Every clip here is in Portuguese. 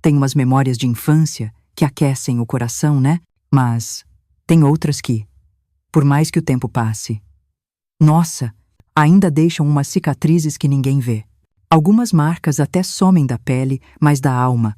Tem umas memórias de infância que aquecem o coração, né? Mas tem outras que, por mais que o tempo passe, nossa, ainda deixam umas cicatrizes que ninguém vê. Algumas marcas até somem da pele, mas da alma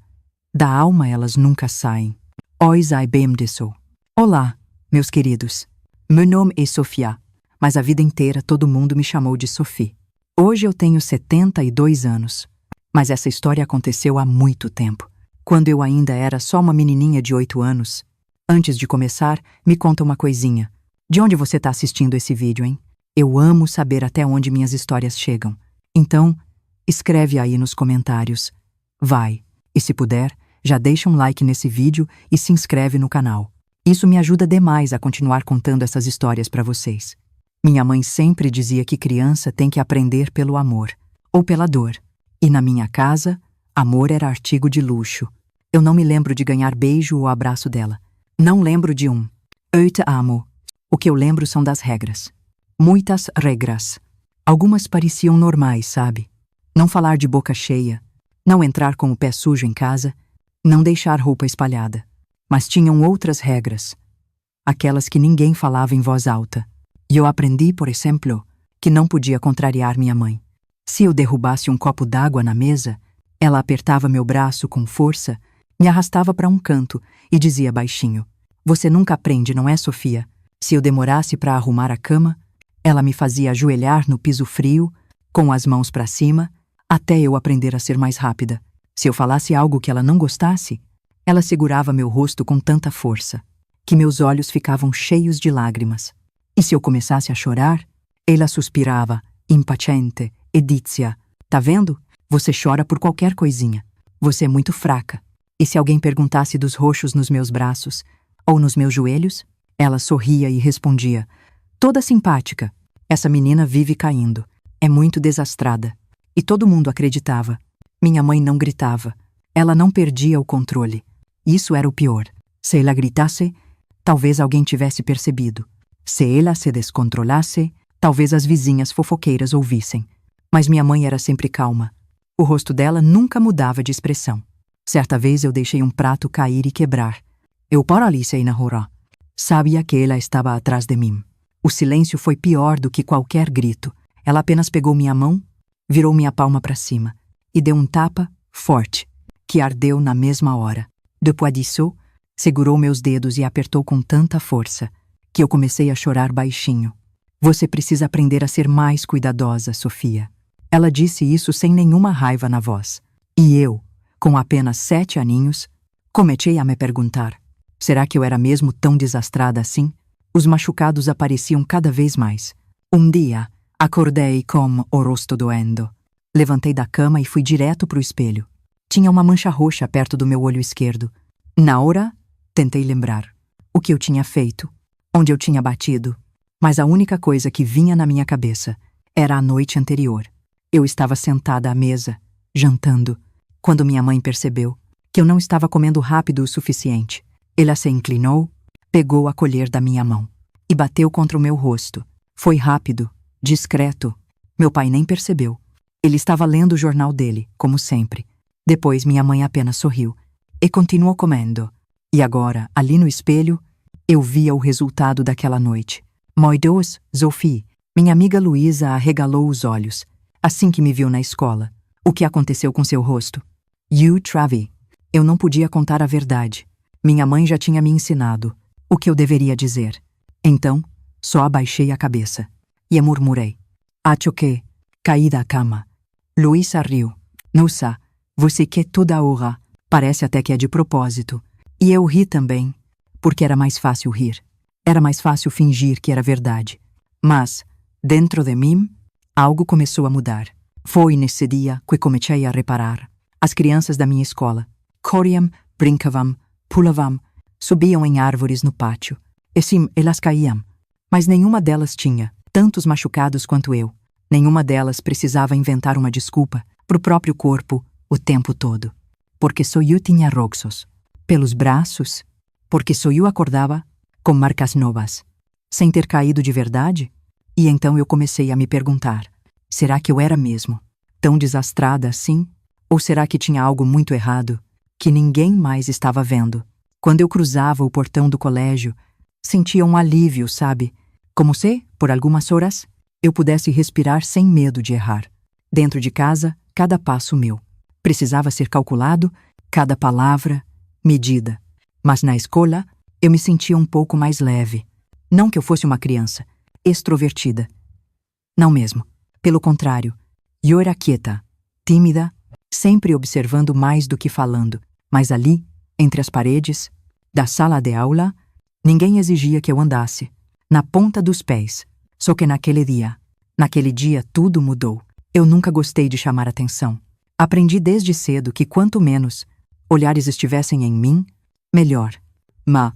elas nunca saem. Oi, sei bem disso. Olá, meus queridos. Meu nome é Sofia, mas a vida inteira todo mundo me chamou de Sophie. Hoje eu tenho 72 anos, mas essa história aconteceu há muito tempo, quando eu ainda era só uma menininha de 8 anos. Antes de começar, me conta uma coisinha. De onde você está assistindo esse vídeo, hein? Eu amo saber até onde minhas histórias chegam. Então, escreve aí nos comentários. Vai, e se puder, já deixa um like nesse vídeo e se inscreve no canal. Isso me ajuda demais a continuar contando essas histórias para vocês. Minha mãe sempre dizia que criança tem que aprender pelo amor, ou pela dor. E na minha casa, amor era artigo de luxo. Eu não me lembro de ganhar beijo ou abraço dela. Não lembro de um "eu te amo". O que eu lembro são das regras. Muitas regras. Algumas pareciam normais, sabe? Não falar de boca cheia, não entrar com o pé sujo em casa, não deixar roupa espalhada. Mas tinham outras regras, aquelas que ninguém falava em voz alta. E eu aprendi, por exemplo, que não podia contrariar minha mãe. Se eu derrubasse um copo d'água na mesa, ela apertava meu braço com força, me arrastava para um canto e dizia baixinho: "Você nunca aprende, não é, Sofia?" Se eu demorasse para arrumar a cama, ela me fazia ajoelhar no piso frio, com as mãos para cima, até eu aprender a ser mais rápida. Se eu falasse algo que ela não gostasse, ela segurava meu rosto com tanta força, que meus olhos ficavam cheios de lágrimas. E se eu começasse a chorar, ela suspirava, impaciente, e dizia: "Tá vendo? Você chora por qualquer coisinha. Você é muito fraca." E se alguém perguntasse dos roxos nos meus braços, ou nos meus joelhos, ela sorria e respondia: "Toda simpática. Essa menina vive caindo. É muito desastrada." E todo mundo acreditava. Minha mãe não gritava. Ela não perdia o controle. Isso era o pior. Se ela gritasse, talvez alguém tivesse percebido. Se ela se descontrolasse, talvez as vizinhas fofoqueiras ouvissem. Mas minha mãe era sempre calma. O rosto dela nunca mudava de expressão. Certa vez eu deixei um prato cair e quebrar. Eu paralisei na rua. Sabia que ela estava atrás de mim. O silêncio foi pior do que qualquer grito. Ela apenas pegou minha mão, virou minha palma para cima e deu um tapa forte, que ardeu na mesma hora. Depois disso, segurou meus dedos e apertou com tanta força que eu comecei a chorar baixinho. "Você precisa aprender a ser mais cuidadosa, Sofia." Ela disse isso sem nenhuma raiva na voz. E eu, com apenas 7 aninhos, comecei a me perguntar: será que eu era mesmo tão desastrada assim? Os machucados apareciam cada vez mais. Um dia, acordei com o rosto doendo. Levantei da cama e fui direto para o espelho. Tinha uma mancha roxa perto do meu olho esquerdo. Na hora, tentei lembrar o que eu tinha feito, onde eu tinha batido, mas a única coisa que vinha na minha cabeça era a noite anterior. Eu estava sentada à mesa, jantando, quando minha mãe percebeu que eu não estava comendo rápido o suficiente. Ela se inclinou, pegou a colher da minha mão e bateu contra o meu rosto. Foi rápido, discreto. Meu pai nem percebeu. Ele estava lendo o jornal dele, como sempre. Depois minha mãe apenas sorriu e continuou comendo. E agora, ali no espelho, eu via o resultado daquela noite. Meu Deus, Sophie, minha amiga Luísa arregalou os olhos, assim que me viu na escola. O que aconteceu com seu rosto? You Travi. Eu não podia contar a verdade. Minha mãe já tinha me ensinado o que eu deveria dizer. Então, só abaixei a cabeça e murmurei: "Acho que..." Caí da cama. Luísa riu. "Nossa, você quer toda hora. Parece até que é de propósito." E eu ri também, porque era mais fácil rir. Era mais fácil fingir que era verdade. Mas, dentro de mim, algo começou a mudar. Foi nesse dia que comecei a reparar. As crianças da minha escola corriam, brincavam, pulavam, subiam em árvores no pátio. E sim, elas caíam. Mas nenhuma delas tinha tantos machucados quanto eu. Nenhuma delas precisava inventar uma desculpa pro próprio corpo o tempo todo. Porque só eu tinha roxos pelos braços, porque só eu acordava com marcas novas, sem ter caído de verdade. E então eu comecei a me perguntar: será que eu era mesmo tão desastrada assim? Ou será que tinha algo muito errado que ninguém mais estava vendo. Quando eu cruzava o portão do colégio, sentia um alívio, sabe? Como se, por algumas horas, eu pudesse respirar sem medo de errar. Dentro de casa, cada passo meu precisava ser calculado, cada palavra medida. Mas na escola, eu me sentia um pouco mais leve. Não que eu fosse uma criança extrovertida. Não mesmo. Pelo contrário, eu era quieta, tímida, sempre observando mais do que falando. Mas ali, entre as paredes da sala de aula, ninguém exigia que eu andasse na ponta dos pés. Só que naquele dia tudo mudou. Eu nunca gostei de chamar atenção. Aprendi desde cedo que quanto menos olhares estivessem em mim, melhor. Mas,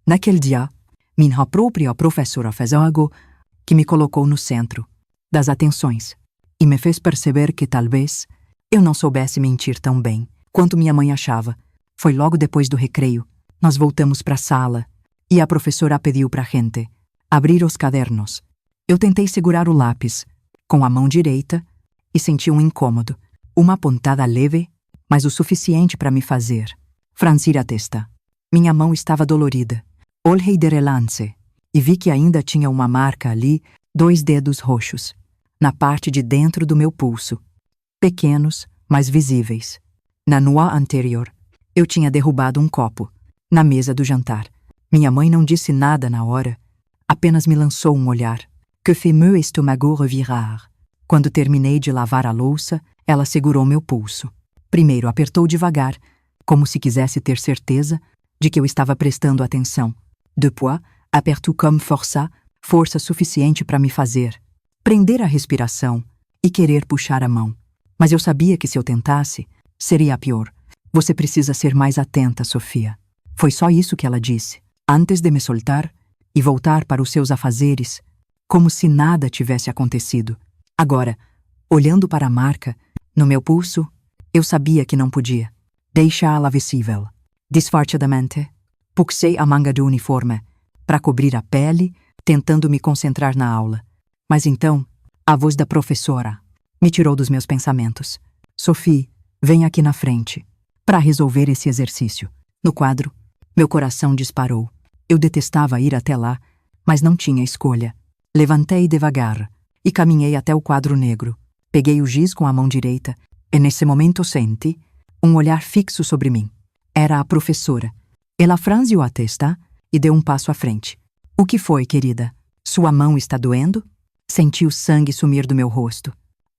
naquele dia, minha própria professora fez algo que me colocou no centro das atenções e me fez perceber que talvez eu não soubesse mentir tão bem quanto minha mãe achava. Foi logo depois do recreio. Nós voltamos para a sala e a professora pediu para a gente abrir os cadernos. Eu tentei segurar o lápis com a mão direita e senti um incômodo, uma pontada leve, mas o suficiente para me fazer franzir a testa. Minha mão estava dolorida. Olhei de relance e vi que ainda tinha uma marca ali, 2 dedos roxos, na parte de dentro do meu pulso, pequenos, mas visíveis. Na noite anterior, eu tinha derrubado um copo na mesa do jantar. Minha mãe não disse nada na hora, apenas me lançou um olhar que fez meu estômago revirar. Quando terminei de lavar a louça, ela segurou meu pulso. Primeiro apertou devagar, como se quisesse ter certeza de que eu estava prestando atenção. Depois, apertou com força suficiente para me fazer prender a respiração e querer puxar a mão. Mas eu sabia que se eu tentasse, seria pior. Você precisa ser mais atenta, Sofia. Foi só isso que ela disse, antes de me soltar e voltar para os seus afazeres, como se nada tivesse acontecido. Agora, olhando para a marca no meu pulso, eu sabia que não podia deixá-la visível. Disfarçadamente, puxei a manga do uniforme para cobrir a pele, tentando me concentrar na aula. Mas então, a voz da professora me tirou dos meus pensamentos. Sophie, vem aqui na frente para resolver esse exercício. No quadro, meu coração disparou. Eu detestava ir até lá, mas não tinha escolha. Levantei devagar e caminhei até o quadro negro. Peguei o giz com a mão direita e nesse momento senti um olhar fixo sobre mim. Era a professora. Ela franziu a testa e deu um passo à frente. O que foi, querida? Sua mão está doendo? Senti o sangue sumir do meu rosto.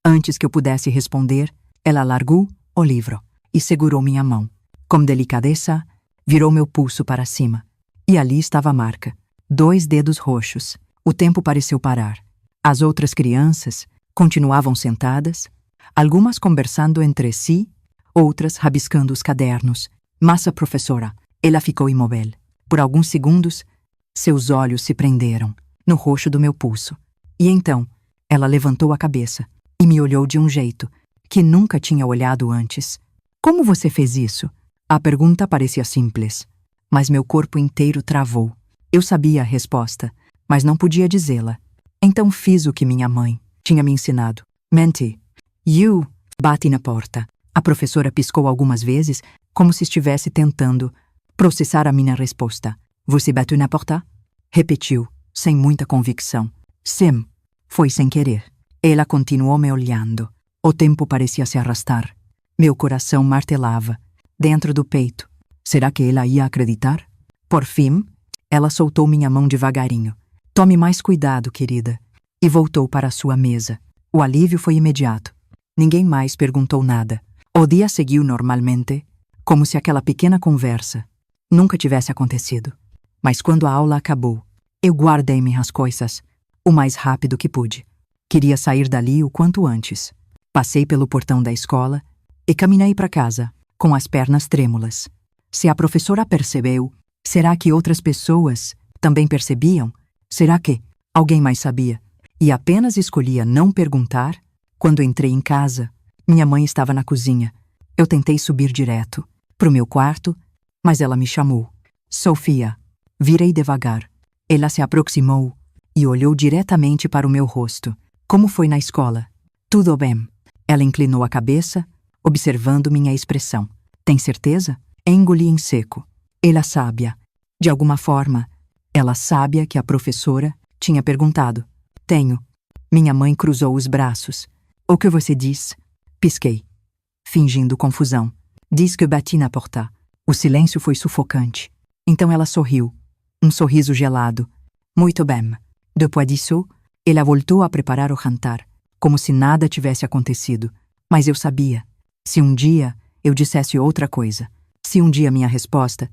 Antes que eu pudesse responder, ela largou o livro e segurou minha mão. Com delicadeza, virou meu pulso para cima. E ali estava a marca. 2 dedos roxos. O tempo pareceu parar. As outras crianças continuavam sentadas, algumas conversando entre si, outras rabiscando os cadernos. Mas a professora, ela ficou imóvel. Por alguns segundos, seus olhos se prenderam no roxo do meu pulso. E então, ela levantou a cabeça e me olhou de um jeito que nunca tinha olhado antes. Como você fez isso? A pergunta parecia simples, mas meu corpo inteiro travou. Eu sabia a resposta, mas não podia dizê-la. Então fiz o que minha mãe tinha me ensinado. Menti. You bate na porta. A professora piscou algumas vezes, como se estivesse tentando processar a minha resposta. Você bateu na porta? Repetiu, sem muita convicção. Sim, foi sem querer. Ela continuou me olhando. O tempo parecia se arrastar. Meu coração martelava dentro do peito. Será que ela ia acreditar? Por fim, ela soltou minha mão devagarinho. Tome mais cuidado, querida. E voltou para a sua mesa. O alívio foi imediato. Ninguém mais perguntou nada. O dia seguiu normalmente, como se aquela pequena conversa nunca tivesse acontecido. Mas quando a aula acabou, eu guardei minhas coisas o mais rápido que pude. Queria sair dali o quanto antes. Passei pelo portão da escola e caminhei para casa, com as pernas trêmulas. Se a professora percebeu, será que outras pessoas também percebiam? Será que alguém mais sabia? E apenas escolhia não perguntar. Quando entrei em casa, minha mãe estava na cozinha. Eu tentei subir direto pro meu quarto, mas ela me chamou. Sofia. Virei devagar. Ela se aproximou e olhou diretamente para o meu rosto. Como foi na escola? Tudo bem. Ela inclinou a cabeça, observando minha expressão. Tem certeza? Engoli em seco. Ela sábia. De alguma forma, ela sábia que a professora tinha perguntado. Tenho. Minha mãe cruzou os braços. O que você diz? Pisquei, fingindo confusão. Diz que bati na porta. O silêncio foi sufocante. Então ela sorriu. Um sorriso gelado. Muito bem. Depois disso, ela voltou a preparar o jantar, como se nada tivesse acontecido. Mas eu sabia. Se um dia eu dissesse outra coisa, se um dia minha resposta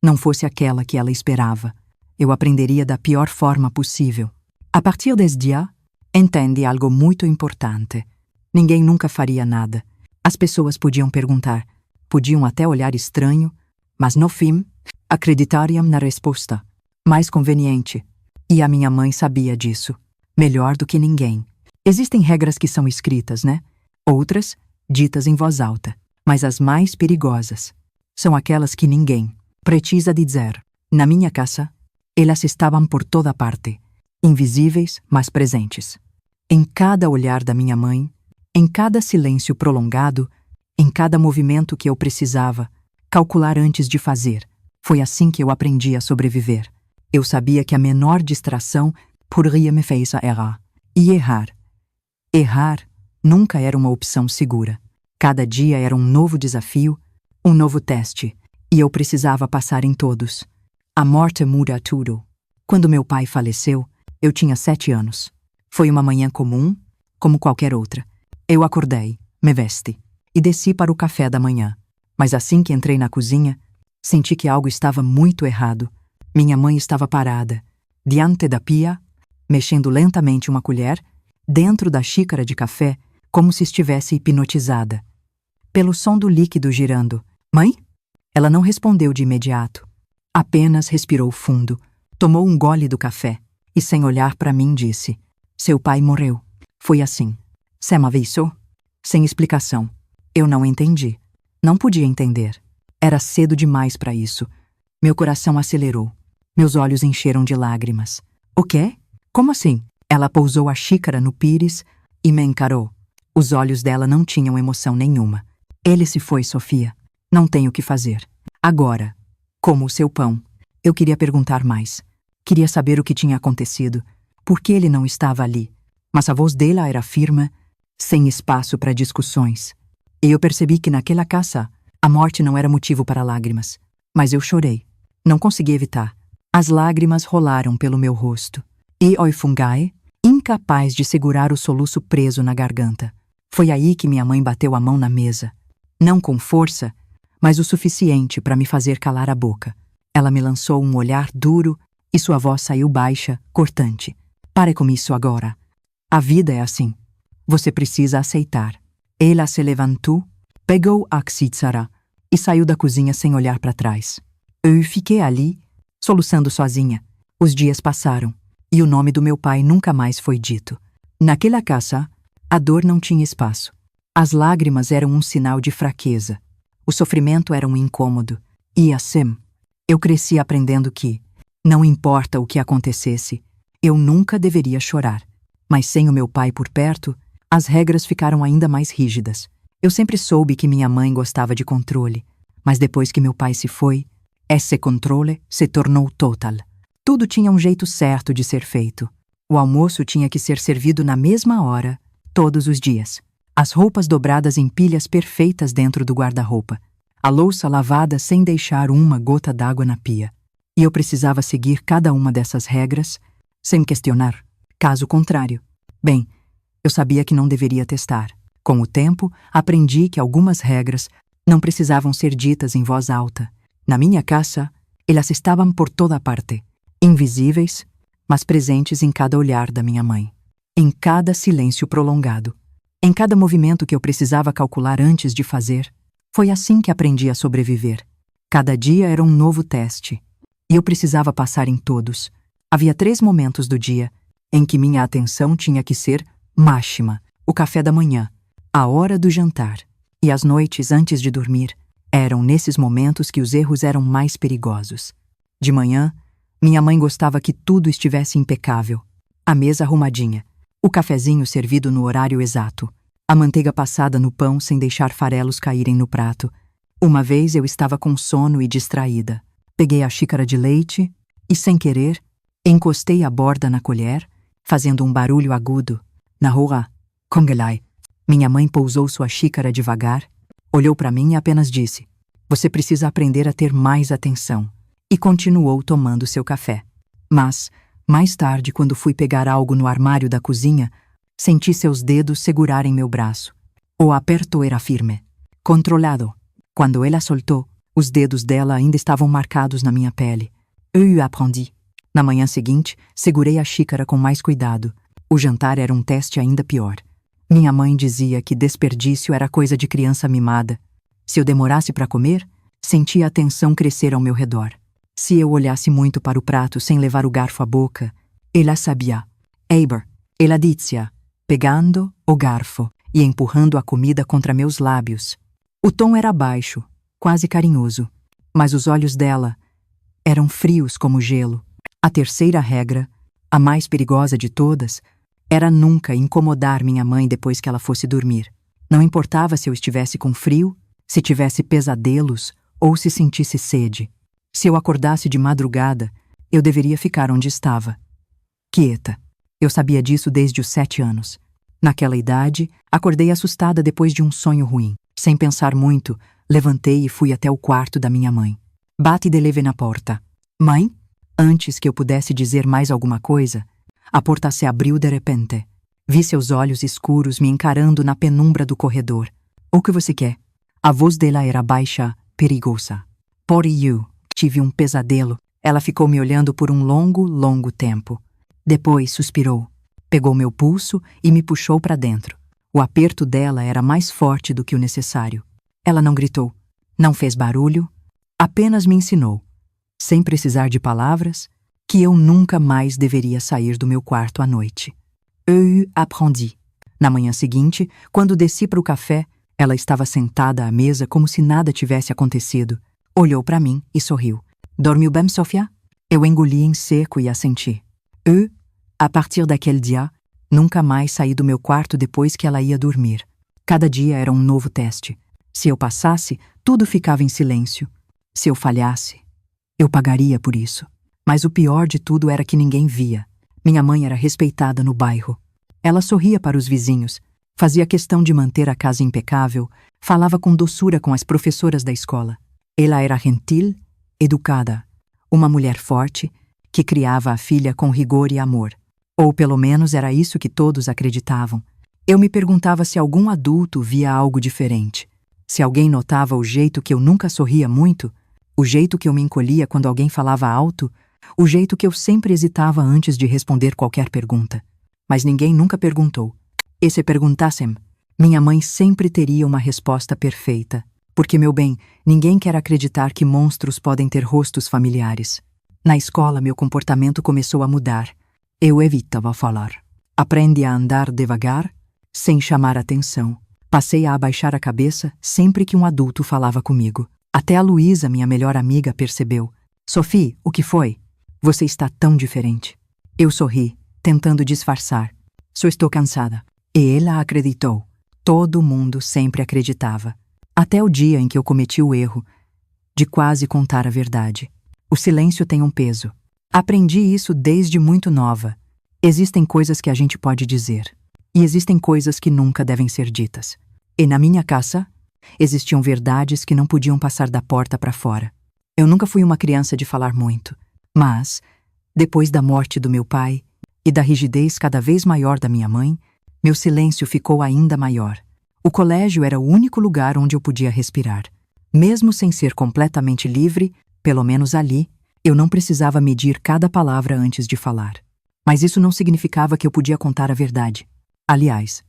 não fosse aquela que ela esperava, eu aprenderia da pior forma possível. A partir desse dia, entende algo muito importante. Ninguém nunca faria nada. As pessoas podiam perguntar, podiam até olhar estranho, mas no fim, acreditariam na resposta. Mais conveniente. E a minha mãe sabia disso. Melhor do que ninguém. Existem regras que são escritas, né? Outras, ditas em voz alta. Mas as mais perigosas são aquelas que ninguém precisa dizer. Na minha casa, elas estavam por toda parte. Invisíveis, mas presentes. Em cada olhar da minha mãe, em cada silêncio prolongado, em cada movimento que eu precisava calcular antes de fazer. Foi assim que eu aprendi a sobreviver. Eu sabia que a menor distração poderia me fazer errar. E errar. Errar nunca era uma opção segura. Cada dia era um novo desafio, um novo teste, e eu precisava passar em todos. A morte muda tudo. Quando meu pai faleceu, eu tinha 7 anos. Foi uma manhã comum, como qualquer outra. Eu acordei, me vesti e desci para o café da manhã. Mas assim que entrei na cozinha, senti que algo estava muito errado. Minha mãe estava parada, diante da pia, mexendo lentamente uma colher, dentro da xícara de café, como se estivesse hipnotizada. Pelo som do líquido girando. Mãe? Ela não respondeu de imediato. Apenas respirou fundo, tomou um gole do café e, sem olhar para mim, disse: Seu pai morreu. Foi assim. Você me avisou? Sem explicação. Eu não entendi. Não podia entender. Era cedo demais para isso. Meu coração acelerou. Meus olhos encheram de lágrimas. O quê? Como assim? Ela pousou a xícara no pires e me encarou. Os olhos dela não tinham emoção nenhuma. Ele se foi, Sofia. Não tenho o que fazer. Agora, como o seu pão. Eu queria perguntar mais. Queria saber o que tinha acontecido. Por que ele não estava ali? Mas a voz dela era firme, sem espaço para discussões. E eu percebi que naquela casa, a morte não era motivo para lágrimas. Mas eu chorei. Não consegui evitar. As lágrimas rolaram pelo meu rosto. E oi fungai, incapaz de segurar o soluço preso na garganta. Foi aí que minha mãe bateu a mão na mesa. Não com força, mas o suficiente para me fazer calar a boca. Ela me lançou um olhar duro e sua voz saiu baixa, cortante. Pare com isso agora. A vida é assim. Você precisa aceitar. Ela se levantou, pegou a xícara e saiu da cozinha sem olhar para trás. Eu fiquei ali, soluçando sozinha. Os dias passaram e o nome do meu pai nunca mais foi dito. Naquela casa, a dor não tinha espaço. As lágrimas eram um sinal de fraqueza. O sofrimento era um incômodo. E assim, eu cresci aprendendo que, não importa o que acontecesse, eu nunca deveria chorar. Mas sem o meu pai por perto, as regras ficaram ainda mais rígidas. Eu sempre soube que minha mãe gostava de controle, mas depois que meu pai se foi, esse controle se tornou total. Tudo tinha um jeito certo de ser feito. O almoço tinha que ser servido na mesma hora, todos os dias. As roupas dobradas em pilhas perfeitas dentro do guarda-roupa. A louça lavada sem deixar uma gota d'água na pia. E eu precisava seguir cada uma dessas regras, sem questionar. Caso contrário, bem, eu sabia que não deveria testar. Com o tempo, aprendi que algumas regras não precisavam ser ditas em voz alta. Na minha casa, elas estavam por toda parte, invisíveis, mas presentes em cada olhar da minha mãe, em cada silêncio prolongado, em cada movimento que eu precisava calcular antes de fazer. Foi assim que aprendi a sobreviver. Cada dia era um novo teste, e eu precisava passar em todos. Havia 3 momentos do dia em que minha atenção tinha que ser máxima: o café da manhã, a hora do jantar e as noites antes de dormir. Eram nesses momentos que os erros eram mais perigosos. De manhã, minha mãe gostava que tudo estivesse impecável. A mesa arrumadinha, o cafezinho servido no horário exato, a manteiga passada no pão sem deixar farelos caírem no prato, Uma vez eu estava com sono e distraída. Peguei a xícara de leite e, sem querer, encostei a borda na colher, fazendo um barulho agudo. Na rua, Congelai. Minha mãe pousou sua xícara devagar, olhou para mim e apenas disse: "Você precisa aprender a ter mais atenção." E continuou tomando seu café. Mas, mais tarde, quando fui pegar algo no armário da cozinha, senti seus dedos segurarem meu braço. O aperto era firme, controlado. Quando ela soltou, os dedos dela ainda estavam marcados na minha pele. Eu aprendi. Na manhã seguinte, segurei a xícara com mais cuidado. O jantar era um teste ainda pior. Minha mãe dizia que desperdício era coisa de criança mimada. Se eu demorasse para comer, sentia a tensão crescer ao meu redor. Se eu olhasse muito para o prato sem levar o garfo à boca, ela sabia. Eber, ela dizia, pegando o garfo e empurrando a comida contra meus lábios. O tom era baixo, quase carinhoso, mas os olhos dela eram frios como gelo. A terceira regra, a mais perigosa de todas, era nunca incomodar minha mãe depois que ela fosse dormir. Não importava se eu estivesse com frio, se tivesse pesadelos ou se sentisse sede. Se eu acordasse de madrugada, eu deveria ficar onde estava, quieta. Eu sabia disso desde os 7 anos. Naquela idade, acordei assustada depois de um sonho ruim. Sem pensar muito, levantei e fui até o quarto da minha mãe. Bati de leve na porta. Mãe? Antes que eu pudesse dizer mais alguma coisa, a porta se abriu de repente. Vi seus olhos escuros me encarando na penumbra do corredor. O que você quer? A voz dela era baixa, perigosa. Por eu tive um pesadelo. Ela ficou me olhando por um longo, longo tempo. Depois suspirou, pegou meu pulso e me puxou para dentro. O aperto dela era mais forte do que o necessário. Ela não gritou, não fez barulho, apenas me ensinou, sem precisar de palavras, que eu nunca mais deveria sair do meu quarto à noite. Eu aprendi. Na manhã seguinte, quando desci para o café, ela estava sentada à mesa como se nada tivesse acontecido. Olhou para mim e sorriu. Dormiu bem, Sofia? Eu engoli em seco e assenti. Eu, a partir daquele dia, nunca mais saí do meu quarto depois que ela ia dormir. Cada dia era um novo teste. Se eu passasse, tudo ficava em silêncio. Se eu falhasse, eu pagaria por isso. Mas o pior de tudo era que ninguém via. Minha mãe era respeitada no bairro. Ela sorria para os vizinhos, fazia questão de manter a casa impecável, falava com doçura com as professoras da escola. Ela era gentil, educada, uma mulher forte que criava a filha com rigor e amor. Ou pelo menos era isso que todos acreditavam. Eu me perguntava se algum adulto via algo diferente. Se alguém notava o jeito que eu nunca sorria muito, o jeito que eu me encolhia quando alguém falava alto, o jeito que eu sempre hesitava antes de responder qualquer pergunta. Mas ninguém nunca perguntou. E se perguntassem, minha mãe sempre teria uma resposta perfeita. Porque, meu bem, ninguém quer acreditar que monstros podem ter rostos familiares. Na escola, meu comportamento começou a mudar. Eu evitava falar. Aprendi a andar devagar, sem chamar atenção. Passei a abaixar a cabeça sempre que um adulto falava comigo. Até a Luísa, minha melhor amiga, percebeu. Sophie, o que foi? Você está tão diferente. Eu sorri, tentando disfarçar. Só estou cansada. E ela acreditou. Todo mundo sempre acreditava. Até o dia em que eu cometi o erro de quase contar a verdade. O silêncio tem um peso. Aprendi isso desde muito nova. Existem coisas que a gente pode dizer. E existem coisas que nunca devem ser ditas. E na minha casa, existiam verdades que não podiam passar da porta para fora. Eu nunca fui uma criança de falar muito. Mas, depois da morte do meu pai e da rigidez cada vez maior da minha mãe, meu silêncio ficou ainda maior. O colégio era o único lugar onde eu podia respirar. Mesmo sem ser completamente livre, pelo menos ali, eu não precisava medir cada palavra antes de falar. Mas isso não significava que eu podia contar a verdade. Aliás,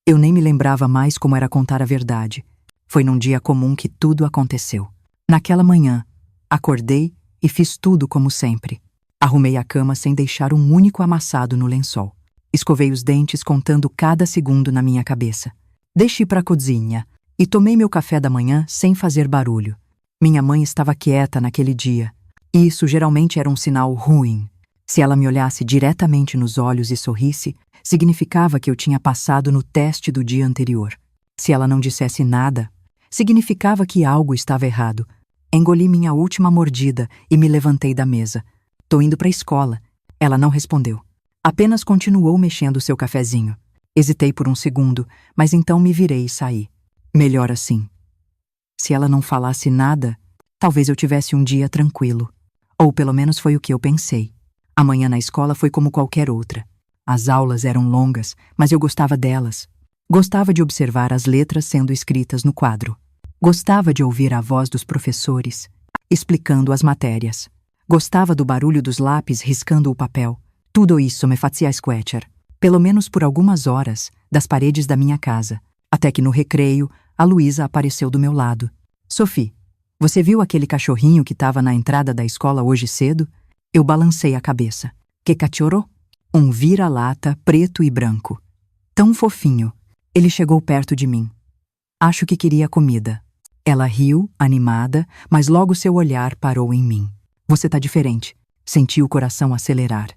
eu nem me lembrava mais como era contar a verdade. Foi num dia comum que tudo aconteceu. Naquela manhã, acordei e fiz tudo como sempre. Arrumei a cama sem deixar um único amassado no lençol. Escovei os dentes contando cada segundo na minha cabeça. Desci para a cozinha e tomei meu café da manhã sem fazer barulho. Minha mãe estava quieta naquele dia. E isso geralmente era um sinal ruim. Se ela me olhasse diretamente nos olhos e sorrisse, significava que eu tinha passado no teste do dia anterior. Se ela não dissesse nada, significava que algo estava errado. Engoli minha última mordida e me levantei da mesa. Tô indo para a escola. Ela não respondeu. Apenas continuou mexendo seu cafezinho. Hesitei por um segundo, mas então me virei e saí. Melhor assim. Se ela não falasse nada, talvez eu tivesse um dia tranquilo. Ou pelo menos foi o que eu pensei. A manhã na escola foi como qualquer outra. As aulas eram longas, mas eu gostava delas. Gostava de observar as letras sendo escritas no quadro. Gostava de ouvir a voz dos professores, explicando as matérias. Gostava do barulho dos lápis riscando o papel. Tudo isso me fazia esquecer, pelo menos por algumas horas, das paredes da minha casa, até que no recreio, a Luísa apareceu do meu lado. Sophie, você viu aquele cachorrinho que estava na entrada da escola hoje cedo? Eu balancei a cabeça. Que cachorro? Um vira-lata preto e branco. Tão fofinho. Ele chegou perto de mim. Acho que queria comida. Ela riu, animada, mas logo seu olhar parou em mim. Você tá diferente. Senti o coração acelerar.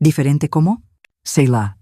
Diferente como? Sei lá.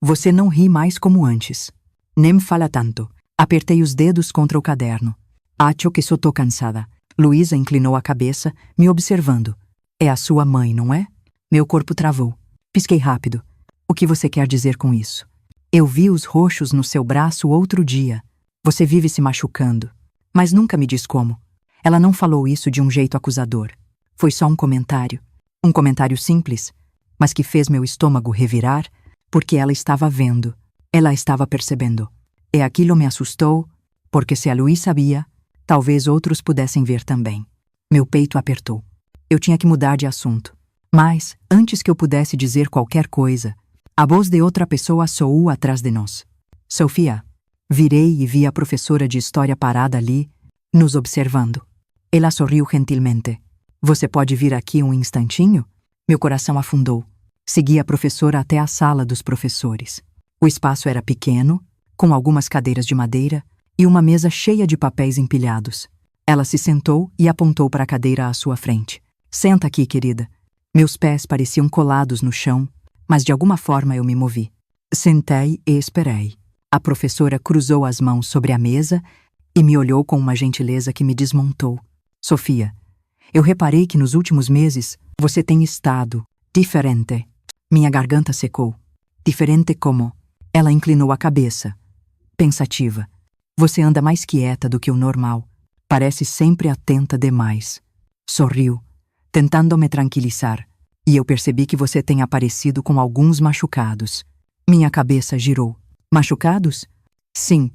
Você não ri mais como antes. Nem fala tanto. Apertei os dedos contra o caderno. Acho que só tô cansada. Luísa inclinou a cabeça, me observando. É a sua mãe, não é? Meu corpo travou. Pisquei rápido. O que você quer dizer com isso? Eu vi os roxos no seu braço outro dia. Você vive se machucando. Mas nunca me diz como. Ela não falou isso de um jeito acusador. Foi só um comentário. Um comentário simples, mas que fez meu estômago revirar, porque ela estava vendo. Ela estava percebendo. E aquilo me assustou, porque se a Luís sabia, talvez outros pudessem ver também. Meu peito apertou. Eu tinha que mudar de assunto. Mas, antes que eu pudesse dizer qualquer coisa, a voz de outra pessoa soou atrás de nós. Sofia. Virei e vi a professora de história parada ali, nos observando. Ela sorriu gentilmente. Você pode vir aqui um instantinho? Meu coração afundou. Segui a professora até a sala dos professores. O espaço era pequeno, com algumas cadeiras de madeira e uma mesa cheia de papéis empilhados. Ela se sentou e apontou para a cadeira à sua frente. Senta aqui, querida. Meus pés pareciam colados no chão, mas de alguma forma eu me movi. Sentei e esperei. A professora cruzou as mãos sobre a mesa e me olhou com uma gentileza que me desmontou. Sofia, eu reparei que nos últimos meses você tem estado diferente. Minha garganta secou. Diferente como? Ela inclinou a cabeça. Pensativa. Você anda mais quieta do que o normal. Parece sempre atenta demais. Sorriu, tentando me tranquilizar, e eu percebi que você tem aparecido com alguns machucados. Minha cabeça girou. Machucados? Sim,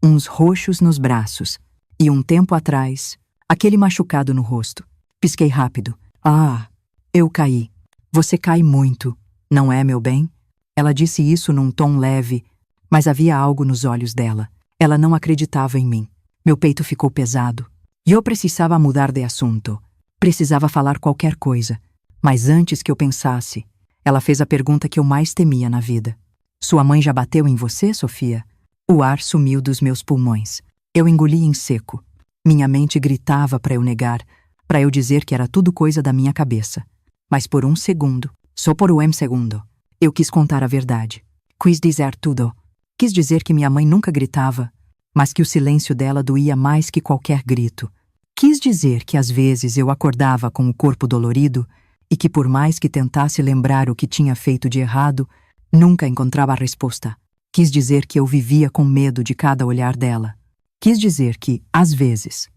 uns roxos nos braços. E um tempo atrás, aquele machucado no rosto. Pisquei rápido. Ah, eu caí. Você cai muito, não é, meu bem? Ela disse isso num tom leve, mas havia algo nos olhos dela. Ela não acreditava em mim. Meu peito ficou pesado. E eu precisava mudar de assunto. Precisava falar qualquer coisa. Mas antes que eu pensasse, ela fez a pergunta que eu mais temia na vida. Sua mãe já bateu em você, Sofia? O ar sumiu dos meus pulmões. Eu engoli em seco. Minha mente gritava para eu negar, para eu dizer que era tudo coisa da minha cabeça. Mas por um segundo, só por um segundo, eu quis contar a verdade. Quis dizer tudo. Quis dizer que minha mãe nunca gritava, mas que o silêncio dela doía mais que qualquer grito. Quis dizer que às vezes eu acordava com o corpo dolorido e que por mais que tentasse lembrar o que tinha feito de errado, nunca encontrava a resposta. Quis dizer que eu vivia com medo de cada olhar dela. Quis dizer que, às vezes,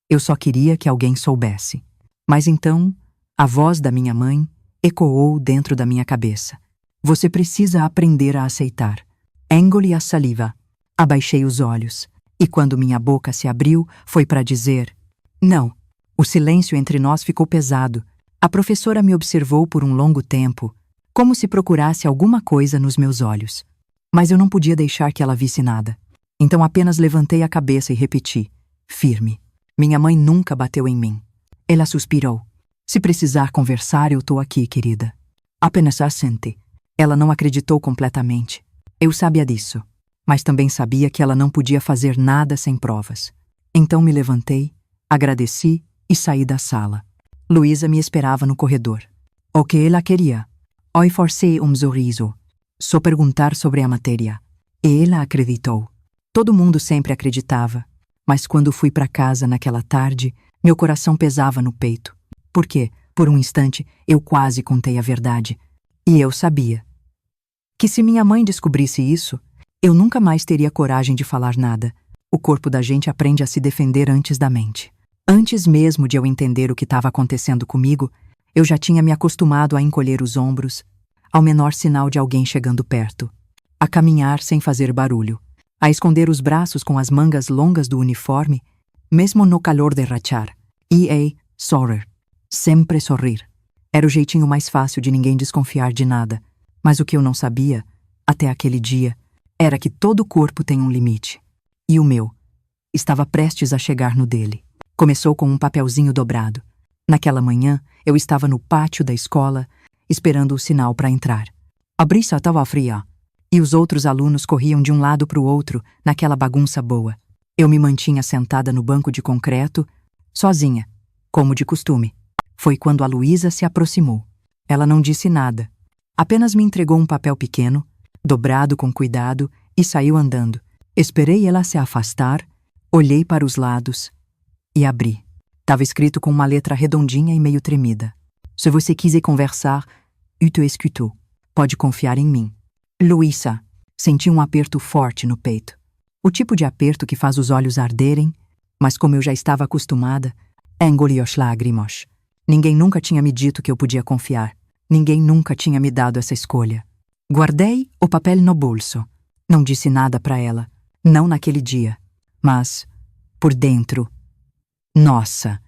eu só queria que alguém soubesse. Mas então, a voz da minha mãe ecoou dentro da minha cabeça. Você precisa aprender a aceitar. Engoli a saliva. Abaixei os olhos. E quando minha boca se abriu, foi para dizer: não. O silêncio entre nós ficou pesado. A professora me observou por um longo tempo, como se procurasse alguma coisa nos meus olhos. Mas eu não podia deixar que ela visse nada. Então apenas levantei a cabeça e repeti, firme. Minha mãe nunca bateu em mim. Ela suspirou. Se precisar conversar, eu tô aqui, querida. Apenas assente. Ela não acreditou completamente. Eu sabia disso, mas também sabia que ela não podia fazer nada sem provas. Então me levantei, agradeci e saí da sala. Luísa me esperava no corredor. O que ela queria? Eu forcei um sorriso. Só perguntar sobre a matéria. E ela acreditou. Todo mundo sempre acreditava. Mas quando fui para casa naquela tarde, meu coração pesava no peito. Porque, por um instante, eu quase contei a verdade. E eu sabia que se minha mãe descobrisse isso, eu nunca mais teria coragem de falar nada. O corpo da gente aprende a se defender antes da mente. Antes mesmo de eu entender o que estava acontecendo comigo, eu já tinha me acostumado a encolher os ombros ao menor sinal de alguém chegando perto, a caminhar sem fazer barulho, a esconder os braços com as mangas longas do uniforme, mesmo no calor de rachar. Sorrir. Sempre sorrir. Era o jeitinho mais fácil de ninguém desconfiar de nada. Mas o que eu não sabia, até aquele dia, era que todo corpo tem um limite. E o meu estava prestes a chegar no dele. Começou com um papelzinho dobrado. Naquela manhã, eu estava no pátio da escola, esperando o sinal para entrar. A brisa estava fria, e os outros alunos corriam de um lado para o outro, naquela bagunça boa. Eu me mantinha sentada no banco de concreto, sozinha, como de costume. Foi quando a Luísa se aproximou. Ela não disse nada. Apenas me entregou um papel pequeno, dobrado com cuidado, e saiu andando. Esperei ela se afastar, olhei para os lados e abri. Estava escrito com uma letra redondinha e meio tremida. Se você quiser conversar, eu te escuto. Pode confiar em mim. Luísa. Senti um aperto forte no peito. O tipo de aperto que faz os olhos arderem, mas como eu já estava acostumada, engoli as lágrimas. Ninguém nunca tinha me dito que eu podia confiar. Ninguém nunca tinha me dado essa escolha. Guardei o papel no bolso. Não disse nada para ela. Não naquele dia. Mas, por dentro, nossa,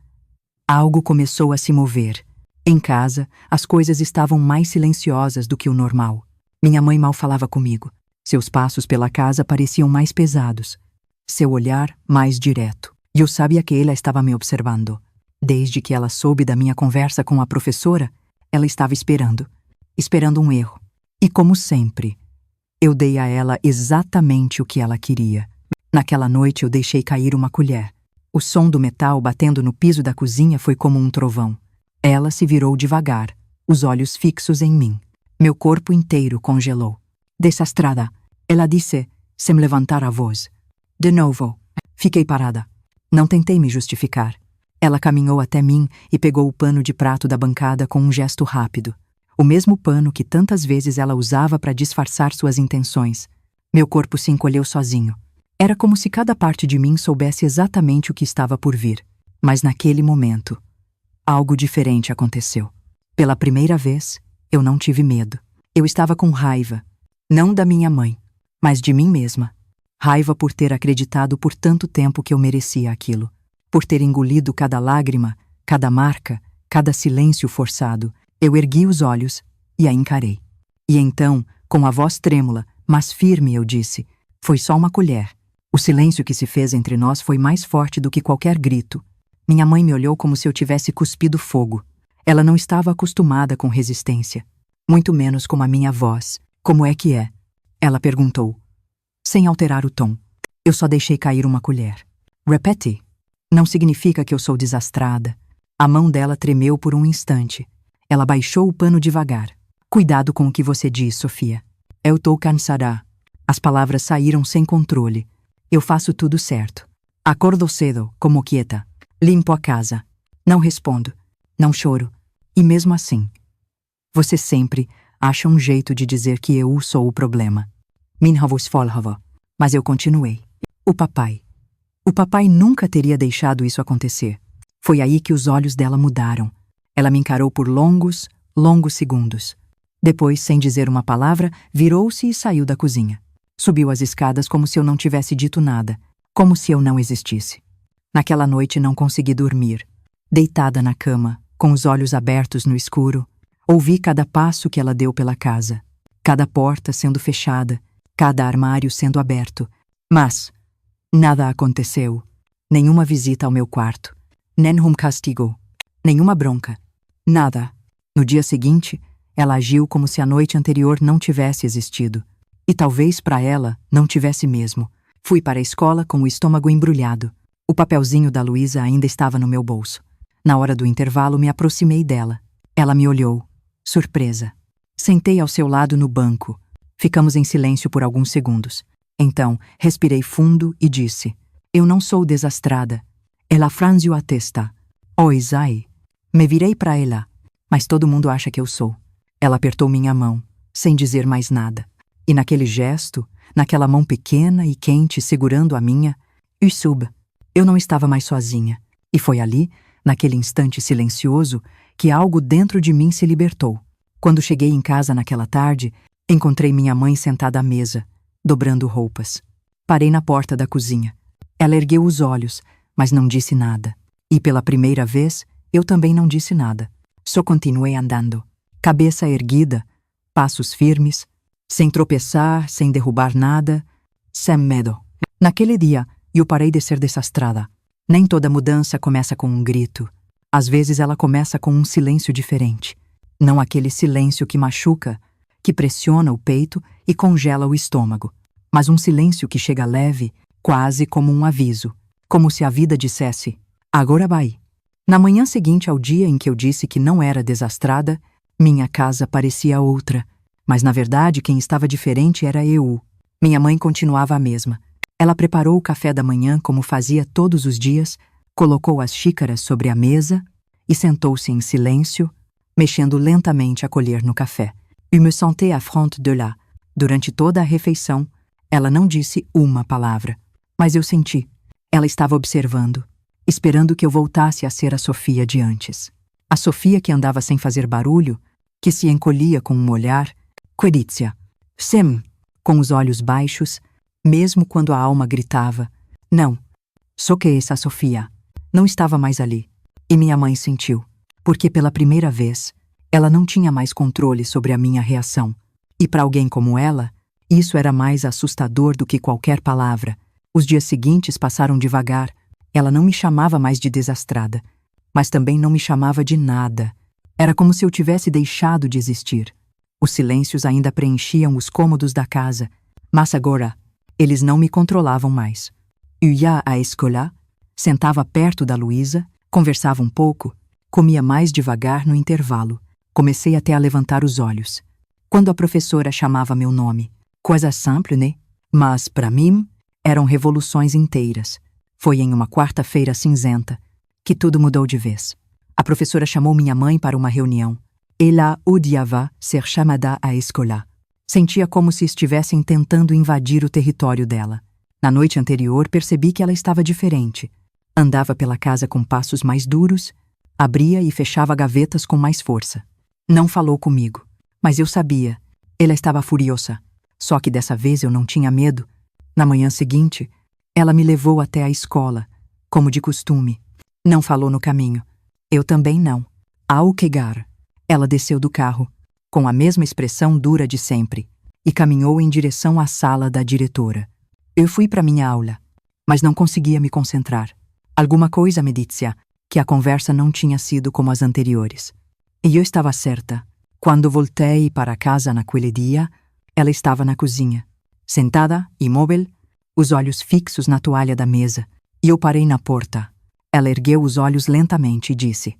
algo começou a se mover. Em casa, as coisas estavam mais silenciosas do que o normal. Minha mãe mal falava comigo. Seus passos pela casa pareciam mais pesados. Seu olhar mais direto. E eu sabia que ela estava me observando. Desde que ela soube da minha conversa com a professora, ela estava esperando um erro. E como sempre, eu dei a ela exatamente o que ela queria. Naquela noite eu deixei cair uma colher. O som do metal batendo no piso da cozinha foi como um trovão. Ela se virou devagar, os olhos fixos em mim. Meu corpo inteiro congelou. Desastrada, ela disse, sem levantar a voz. De novo. Fiquei parada. Não tentei me justificar. Ela caminhou até mim e pegou o pano de prato da bancada com um gesto rápido. O mesmo pano que tantas vezes ela usava para disfarçar suas intenções. Meu corpo se encolheu sozinho. Era como se cada parte de mim soubesse exatamente o que estava por vir. Mas naquele momento, algo diferente aconteceu. Pela primeira vez, eu não tive medo. Eu estava com raiva. Não da minha mãe, mas de mim mesma. Raiva por ter acreditado por tanto tempo que eu merecia aquilo. Por ter engolido cada lágrima, cada marca, cada silêncio forçado. Eu ergui os olhos e a encarei. E então, com a voz trêmula, mas firme, eu disse, foi só uma colher. O silêncio que se fez entre nós foi mais forte do que qualquer grito. Minha mãe me olhou como se eu tivesse cuspido fogo. Ela não estava acostumada com resistência, muito menos com a minha voz. Como é que é? Ela perguntou, sem alterar o tom. Eu só deixei cair uma colher. Repete. Não significa que eu sou desastrada. A mão dela tremeu por um instante. Ela baixou o pano devagar. Cuidado com o que você diz, Sofia. Eu tô cansada. As palavras saíram sem controle. Eu faço tudo certo. Acordo cedo, como quieta. Limpo a casa. Não respondo. Não choro. E mesmo assim, você sempre acha um jeito de dizer que eu sou o problema. Minha voz falava. Mas eu continuei. O papai nunca teria deixado isso acontecer. Foi aí que os olhos dela mudaram. Ela me encarou por longos segundos. Depois, sem dizer uma palavra, virou-se e saiu da cozinha. Subiu as escadas como se eu não tivesse dito nada, como se eu não existisse. Naquela noite não consegui dormir. Deitada na cama, com os olhos abertos no escuro, ouvi cada passo que ela deu pela casa, cada porta sendo fechada, cada armário sendo aberto. Mas nada aconteceu. Nenhuma visita ao meu quarto. Nenhum castigo. Nenhuma bronca. Nada. No dia seguinte, ela agiu como se a noite anterior não tivesse existido. E talvez para ela não tivesse mesmo. Fui para a escola com o estômago embrulhado. O papelzinho da Luísa ainda estava no meu bolso. Na hora do intervalo, me aproximei dela. Ela me olhou, surpresa. Sentei ao seu lado no banco. Ficamos em silêncio por alguns segundos. Então, respirei fundo e disse, Eu não sou desastrada. Ela franziu a testa. Oh, Isai. Me virei para ela. Mas todo mundo acha que eu sou. Ela apertou minha mão, sem dizer mais nada. E naquele gesto, naquela mão pequena e quente segurando a minha, eu não estava mais sozinha. E foi ali, naquele instante silencioso, que algo dentro de mim se libertou. Quando cheguei em casa naquela tarde, encontrei minha mãe sentada à mesa, dobrando roupas. Parei na porta da cozinha. Ela ergueu os olhos, mas não disse nada. E pela primeira vez, eu também não disse nada. Só continuei andando, cabeça erguida, passos firmes, sem tropeçar, sem derrubar nada, sem medo. Naquele dia, eu parei de ser desastrada. Nem toda mudança começa com um grito. Às vezes ela começa com um silêncio diferente. Não aquele silêncio que machuca, que pressiona o peito e congela o estômago, mas um silêncio que chega leve, quase como um aviso, como se a vida dissesse: agora vai. Na manhã seguinte ao dia em que eu disse que não era desastrada, minha casa parecia outra, mas na verdade quem estava diferente era eu. Minha mãe continuava a mesma. Ela preparou o café da manhã como fazia todos os dias, colocou as xícaras sobre a mesa e sentou-se em silêncio, mexendo lentamente a colher no café. Eu me sentais à frente de là. Durante toda a refeição, ela não disse uma palavra, mas eu senti. Ela estava observando, esperando que eu voltasse a ser a Sofia de antes. A Sofia que andava sem fazer barulho, que se encolhia com um olhar, Querizia, sem, com os olhos baixos, mesmo quando a alma gritava. Não, só que essa Sofia não estava mais ali. E minha mãe sentiu, porque pela primeira vez, ela não tinha mais controle sobre a minha reação. E para alguém como ela, isso era mais assustador do que qualquer palavra. Os dias seguintes passaram devagar. Ela não me chamava mais de desastrada, mas também não me chamava de nada. Era como se eu tivesse deixado de existir. Os silêncios ainda preenchiam os cômodos da casa, mas agora eles não me controlavam mais. Eu ia à escola, sentava perto da Luísa, conversava um pouco, comia mais devagar no intervalo. Comecei até a levantar os olhos. Quando a professora chamava meu nome, coisa simples, né? Mas, para mim, eram revoluções inteiras. Foi em uma quarta-feira cinzenta que tudo mudou de vez. A professora chamou minha mãe para uma reunião. Ela odiava ser chamada à escola. Sentia como se estivessem tentando invadir o território dela. Na noite anterior, percebi que ela estava diferente. Andava pela casa com passos mais duros, abria e fechava gavetas com mais força. Não falou comigo, mas eu sabia. Ela estava furiosa. Só que dessa vez eu não tinha medo. Na manhã seguinte, ela me levou até a escola, como de costume. Não falou no caminho. Eu também não. Ao chegar, ela desceu do carro, com a mesma expressão dura de sempre, e caminhou em direção à sala da diretora. Eu fui para minha aula, mas não conseguia me concentrar. Alguma coisa me dizia que a conversa não tinha sido como as anteriores. E eu estava certa. Quando voltei para casa naquele dia, ela estava na cozinha, sentada, imóvel, os olhos fixos na toalha da mesa, e eu parei na porta. Ela ergueu os olhos lentamente e disse: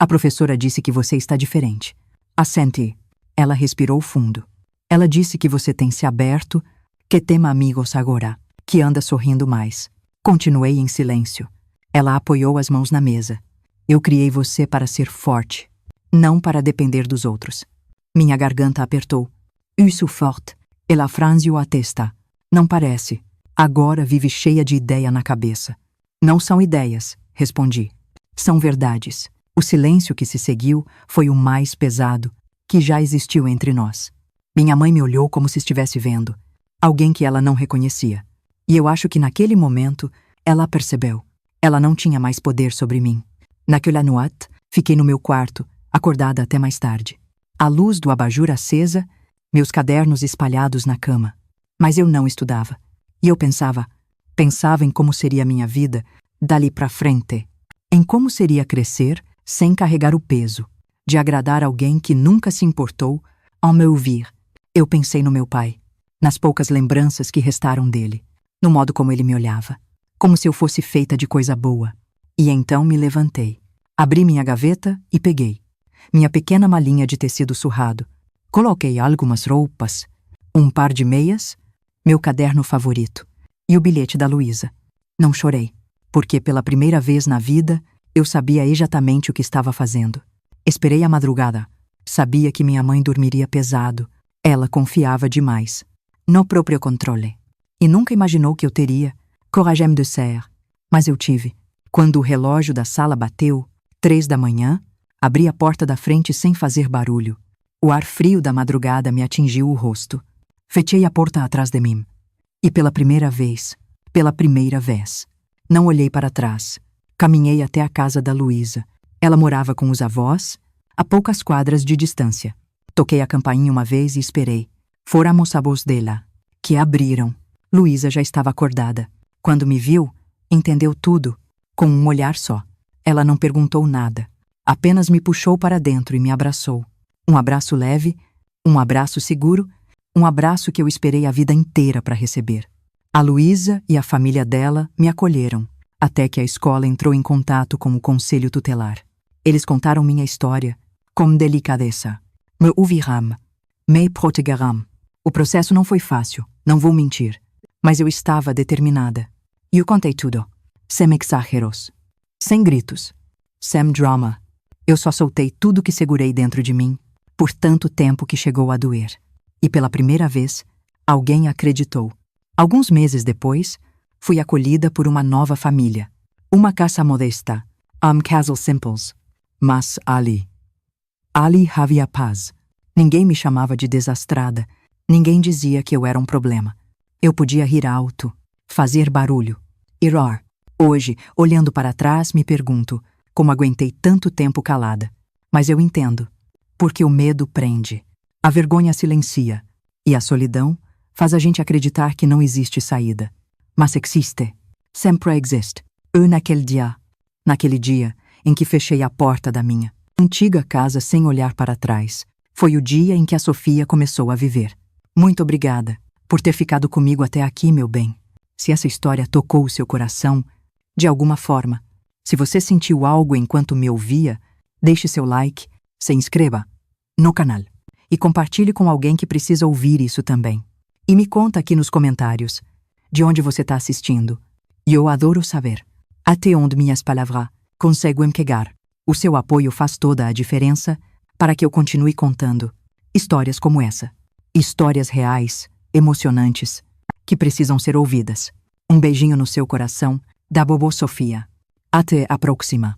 a professora disse que você está diferente. Assenti. Ela respirou fundo. Ela disse que você tem se aberto, que tem amigos agora, que anda sorrindo mais. Continuei em silêncio. Ela apoiou as mãos na mesa. Eu criei você para ser forte, não para depender dos outros. Minha garganta apertou. Isso forte. Ela franziu a testa. Não parece. Agora vive cheia de ideia na cabeça. Não são ideias, respondi. São verdades. O silêncio que se seguiu foi o mais pesado que já existiu entre nós. Minha mãe me olhou como se estivesse vendo alguém que ela não reconhecia. E eu acho que naquele momento ela percebeu. Ela não tinha mais poder sobre mim. Naquela noite, fiquei no meu quarto, acordada até mais tarde. A luz do abajur acesa, meus cadernos espalhados na cama. Mas eu não estudava. E eu pensava em como seria a minha vida dali para frente. Em como seria crescer sem carregar o peso de agradar alguém que nunca se importou ao me ouvir. Eu pensei no meu pai, nas poucas lembranças que restaram dele, no modo como ele me olhava, como se eu fosse feita de coisa boa. E então me levantei, abri minha gaveta e peguei minha pequena malinha de tecido surrado. Coloquei algumas roupas, um par de meias, meu caderno favorito e o bilhete da Luísa. Não chorei, porque pela primeira vez na vida eu sabia exatamente o que estava fazendo. Esperei a madrugada. Sabia que minha mãe dormiria pesado. Ela confiava demais no próprio controle. E nunca imaginou que eu teria coragem de ser. Mas eu tive. Quando o relógio da sala bateu, 3 da manhã, abri a porta da frente sem fazer barulho. O ar frio da madrugada me atingiu o rosto. Fechei a porta atrás de mim. E pela primeira vez, não olhei para trás. Caminhei até a casa da Luísa. Ela morava com os avós, a poucas quadras de distância. Toquei a campainha uma vez e esperei. Fóramos a voz dela, que abriram. Luísa já estava acordada. Quando me viu, entendeu tudo, com um olhar só. Ela não perguntou nada. Apenas me puxou para dentro e me abraçou. Um abraço leve, um abraço seguro, um abraço que eu esperei a vida inteira para receber. A Luísa e a família dela me acolheram, até que a escola entrou em contato com o conselho tutelar. Eles contaram minha história com delicadeza. Me ouvirão, me protegerão. O processo não foi fácil, não vou mentir, mas eu estava determinada. E eu contei tudo, sem exageros, sem gritos, sem drama. Eu só soltei tudo que segurei dentro de mim por tanto tempo que chegou a doer. E pela primeira vez, alguém acreditou. Alguns meses depois, fui acolhida por uma nova família. Uma casa modesta, casal simples, mas ali havia paz. Ninguém me chamava de desastrada, ninguém dizia que eu era um problema. Eu podia rir alto, fazer barulho, errar. Hoje, olhando para trás, me pergunto como aguentei tanto tempo calada. Mas eu entendo, porque o medo prende, a vergonha silencia, e a solidão faz a gente acreditar que não existe saída. Mas existe, sempre existe. Eu naquele dia em que fechei a porta da minha antiga casa sem olhar para trás, foi o dia em que a Sofia começou a viver. Muito obrigada por ter ficado comigo até aqui, meu bem. Se essa história tocou o seu coração, de alguma forma, se você sentiu algo enquanto me ouvia, deixe seu like, se inscreva no canal e compartilhe com alguém que precisa ouvir isso também. E me conta aqui nos comentários de onde você está assistindo. E eu adoro saber até onde minhas palavras conseguem chegar. O seu apoio faz toda a diferença para que eu continue contando histórias como essa. Histórias reais, emocionantes, que precisam ser ouvidas. Um beijinho no seu coração, da Vovó Sofia. Até a próxima.